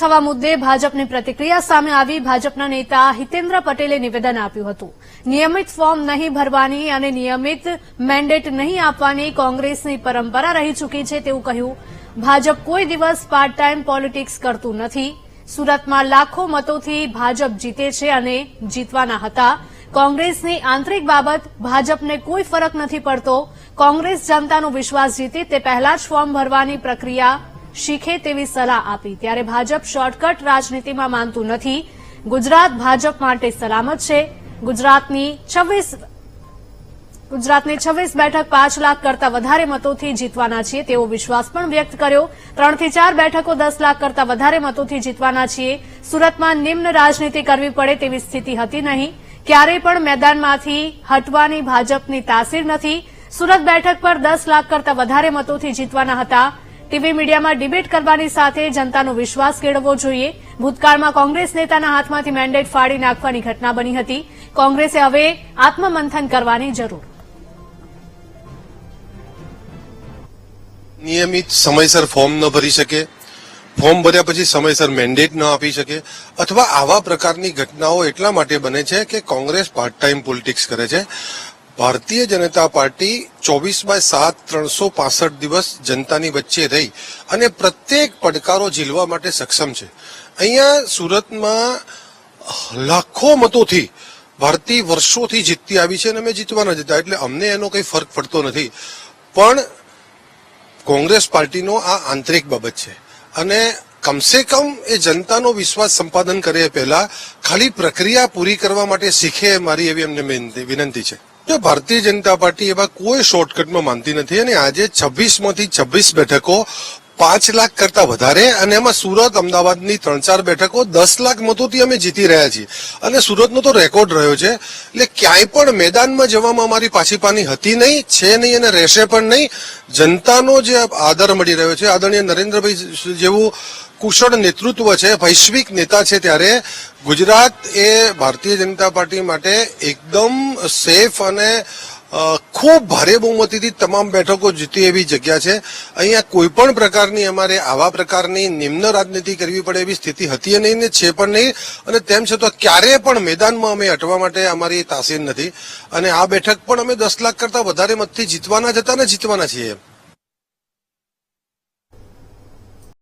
થવા મુદ્દે ભાજપની પ્રતિક્રિયા સામે આવી। ભાજપના નેતા હિતેન્દ્ર પટેલે નિવેદન આપ્યું હતું। નિયમિત ફોર્મ નહીં ભરવાની અને નિયમિત મેન્ડેટ નહીં આપવાની કોંગ્રેસની પરંપરા રહી ચૂકી છે તેવું કહ્યું। ભાજપ કોઈ દિવસ પાર્ટ ટાઈમ પોલિટિક્સ કરતું નથી। સુરતમાં લાખો મતોથી ભાજપ જીતે છે અને જીતવાના હતા। કોંગ્રેસની આંતરિક બાબત ભાજપને કોઈ ફરક નથી પડતો। કોંગ્રેસ જનતાનો વિશ્વાસ જીતે તે પહેલા જ ફોર્મ ભરવાની પ્રક્રિયા શીખે તેવી સલાહ આપી। ત્યારે ભાજપ શોર્ટકટ રાજનીતિમાં માનતું નથી। ગુજરાત ભાજપ માટે સલામત છે। ગુજરાતની 26 બેઠક 5 લાખ કરતા વધારે મતોથી જીતવાના છીએ તેવો વિશ્વાસ પણ વ્યક્ત કર્યો। 3 થી 4 બેઠકો 10 લાખ કરતા વધારે મતોથી જીતવાના છીએ। સુરતમાં નિમ્ન રાજનીતિ કરવી પડે તેવી સ્થિતિ હતી નહીં। ક્યારેય પણ મેદાનમાંથી હટવાની ભાજપની તાસીર નથી। સુરત બેઠક પર 10 લાખ કરતા વધારે મતોથી જીતવાના હતા। ટીવી મીડિયામાં ડિબેટ કરવાની સાથે જનતાનો વિશ્વાસ કેળવવો જોઈએ। ભૂતકાળમાં કોંગ્રેસ નેતાના હાથમાંથી મેન્ડેટ ફાડી નાખવાની ઘટના બની હતી। કોંગ્રેસે હવે આત્મમંથન કરવાની જરૂર। નિયમિત સમયસર ફોર્મ ન ભરી શકે, ફોર્મ ભર્યા પછી સમયસર મેન્ડેટ ન આપી શકે, અથવા આવા પ્રકારની ઘટનાઓ એટલા માટે બને છે કે કોંગ્રેસ પાર્ટ ટાઈમ પોલિટિક્સ કરે છે। ભારતીય જનતા પાર્ટી 24/7 365 દિવસ જનતાની વચ્ચે રહી અને પ્રત્યેક પડકારો ઝીલવા માટે સક્ષમ છે। અહીંયા સુરતમાં લાખો મતોથી ભારતીય વર્ષોથી જીતતી આવી છે અને અમે જીતવાના હતા, એટલે અમને એનો કંઈ ફરક પડતો નથી। પણ કોંગ્રેસ પાર્ટીનો આ આંતરિક બાબત છે અને કમસે કમ એ જનતાનો વિશ્વાસ સંપાદન કરે પહેલા ખાલી પ્રક્રિયા પૂરી કરવા માટે શીખે, મારી એવી અમને વિનંતી છે। જો ભારતીય જનતા પાર્ટી એવા કોઈ શોર્ટકટમાં માનતી નથી અને આજે 26માંથી 26 બેઠકો 5 લાખ કરતા વધારે અને એમાં સુરત, અમદાવાદની 3-4 બેઠકો 10 લાખ મતોથી અમે જીતી રહ્યા છીએ અને સુરતનો તો રેકોર્ડ રહ્યો છે। એટલે ક્યાંય પણ મેદાનમાં જવામાં અમારી પાછીપાની હતી નહીં, છે નહીં અને રહેશે પણ નહીં। જનતાનો જે આદર મળી રહ્યો છે, આદરણીય નરેન્દ્રભાઈ જેવું કુશળ નેતૃત્વ છે, વૈશ્વિક નેતા છે, ત્યારે ગુજરાત એ ભારતીય જનતા પાર્ટી માટે એકદમ સેફ અને ખૂબ ભારે બહુમતીથી તમામ બેઠકો જીતી એવી જગ્યા છે। અહીંયા કોઈ પણ પ્રકારની અમારે આવા પ્રકારની નિમ્ન રાજનીતિ કરવી પડે એવી સ્થિતિ હતી નહીં ને છે પણ નહીં, અને તેમ છતાં ક્યારેય પણ મેદાનમાં અમે હટવા માટે અમારી તાસીર નથી અને આ બેઠક પણ અમે 10 લાખ કરતા વધારે મતથી જીતવાના જ હતા ને જીતવાના છીએ।